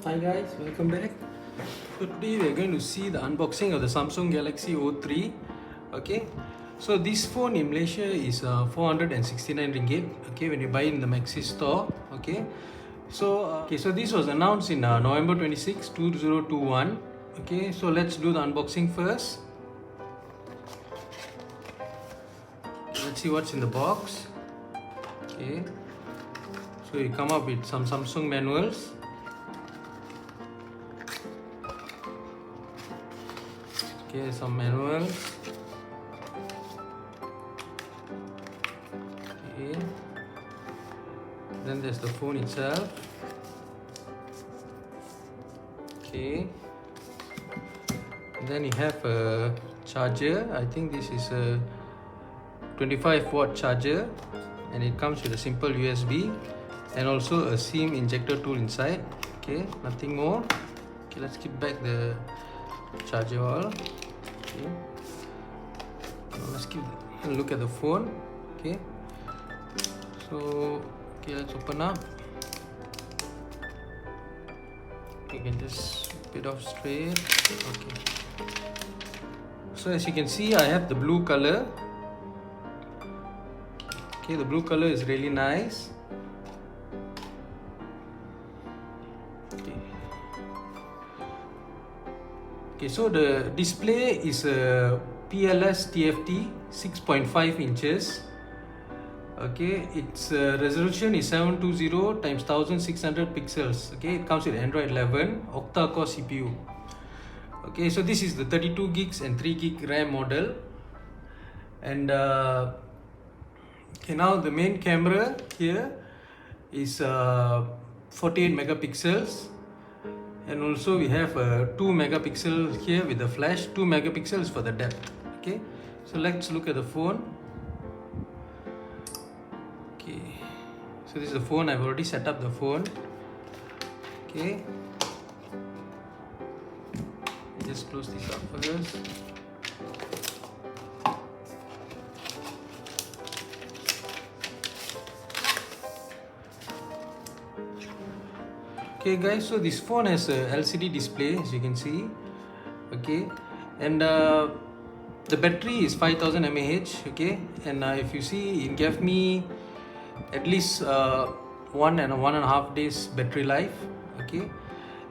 Hi guys, welcome back. So today we are going to see the unboxing of the Samsung Galaxy A03. Okay, so this phone in Malaysia is 469 ringgit. Okay, when you buy in the Maxi store. Okay, so this was announced in November 26, 2021. Okay, so let's do the unboxing first. Let's see what's in the box. Okay, so you come up with some Samsung manuals. Okay, some manuals. Okay. Then there's the phone itself. Okay. Then you have a charger. I think this is a 25-watt charger, and it comes with a simple USB and also a SIM injector tool inside. Okay, nothing more. Okay, let's keep back the charger all. Okay, now let's keep and look at the phone. Okay, so let's open up. You can just put it off straight. Okay, so as you can see, I have the blue color. Okay, the blue color is really nice. Okay, so the display is a PLS TFT 6.5 inches. Okay, its resolution is 720 times 1600 pixels. Okay, it comes with Android 11 Octa-core CPU. Okay, so this is the 32 gigs and 3 gig RAM model. And okay, now the main camera here is 48 megapixels. And also we have a 2 megapixel here with the flash. 2 megapixels for the depth. Okay, so let's look at the phone. Okay, so this is the phone. I've already set up the phone. Okay, just close this up first. Okay guys, so this phone has a LCD display, as you can see. Okay, and the battery is 5000 mAh. Okay, and if you see, it gave me at least 1.5 days battery life. Okay,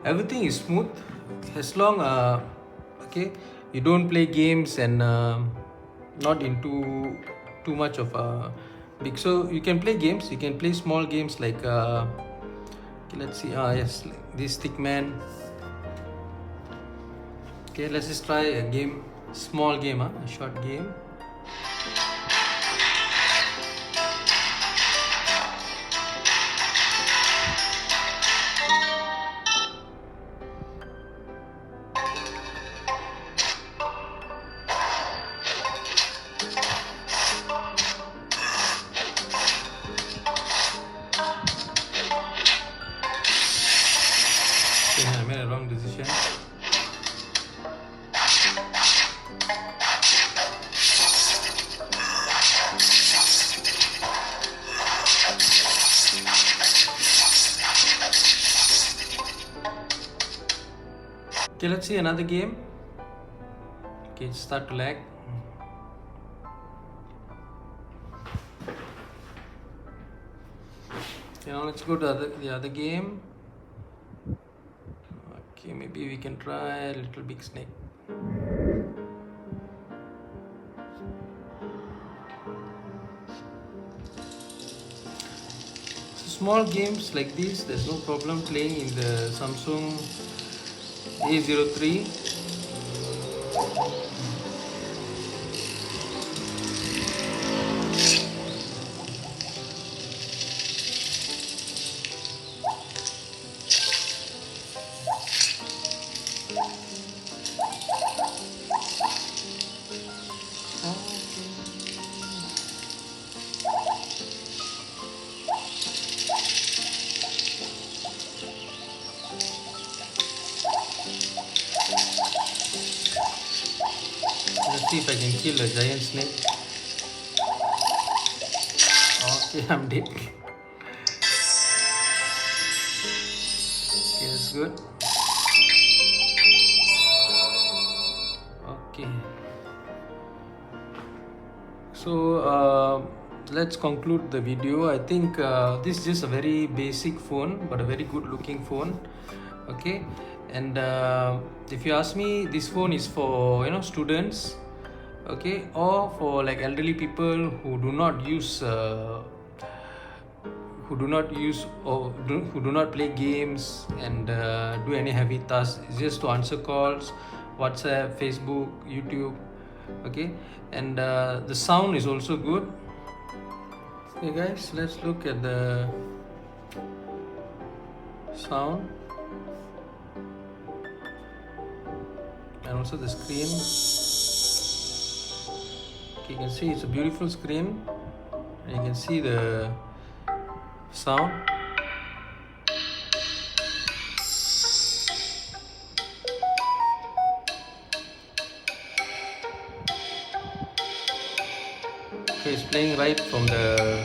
everything is smooth as long okay, you don't play games and not into too much of big. So you can play games, you can play small games like okay, let's see. Yes, this Stickman. Okay, let's just try a game, small game, a short game. Okay, I made a wrong decision. Okay, let's see another game. Okay, it start to lag. Okay, now let's go to the other game. Okay, maybe we can try Little Big Snake. So small games like this, there's no problem playing in the Samsung A03. Let's see if I can kill a giant snake. Okay, I'm dead. Okay, let's looks good. Okay, so let's conclude the video. I think this is just a very basic phone, but a very good looking phone. Okay, and if you ask me, this phone is for, you know, students, okay, or for like elderly people who do not use who do not play games and do any heavy tasks. It's just to answer calls, WhatsApp, Facebook, YouTube. Okay, and the sound is also good. Okay guys, let's look at the sound and also the screen. Okay, you can see it's a beautiful screen, and you can see the sound. Okay, it's playing right from the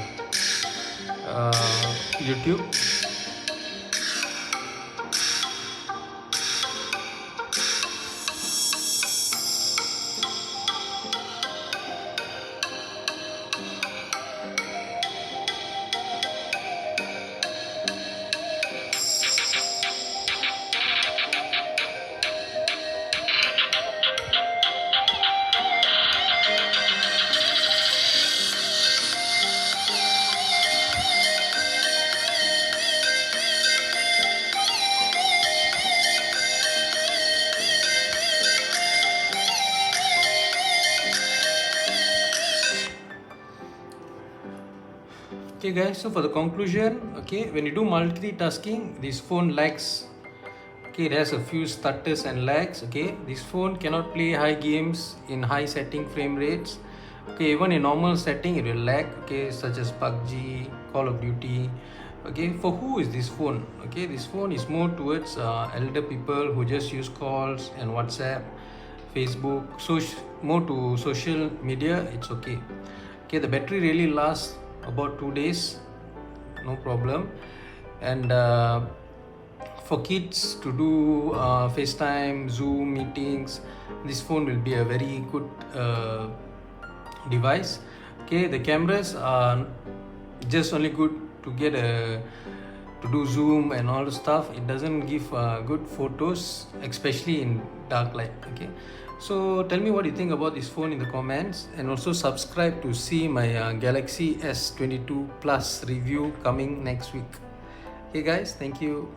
YouTube. Okay guys, so for the conclusion, okay, when you do multitasking, this phone lags. Okay, it has a few stutters and lags. Okay, this phone cannot play high games in high setting frame rates. Okay, even in normal setting it will lag, okay, such as PUBG, Call of Duty. Okay, for who is this phone? Okay, this phone is more towards elder people who just use calls and WhatsApp, Facebook, so more to social media. It's okay. Okay, the battery really lasts about 2 days, no problem. And for kids to do FaceTime, Zoom meetings, this phone will be a very good device. Okay, the cameras are just only good to get to do zoom and all the stuff. It doesn't give good photos, especially in dark light. Okay, so tell me what you think about this phone in the comments, and also subscribe to see my Galaxy S22 Plus review coming next week. Okay guys, thank you.